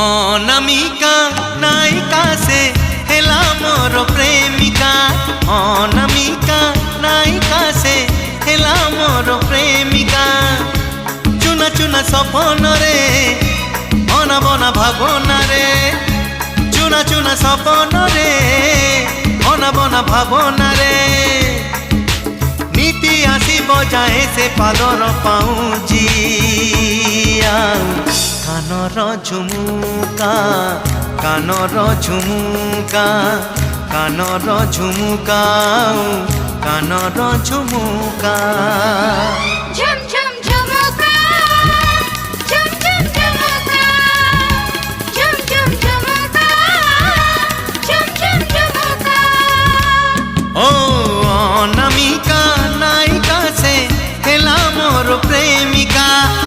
অনামিকা নায়িকা সে হেলা মোর প্রেমিকা। অনামিকা নায়িকা সে হেলা মোর প্রেমিকা। চুনা চুনা সপনরে অনাবনা ভাবনারে। চুনা চুনা সপনরে অনাবনা ভাবনারে। নীতি আসিব যায় সে পাদর পাউজিয়া। কানর ঝুমুকা কানর ঝুমুকা কানর ঝুমুকা কানর ঝুমুকা।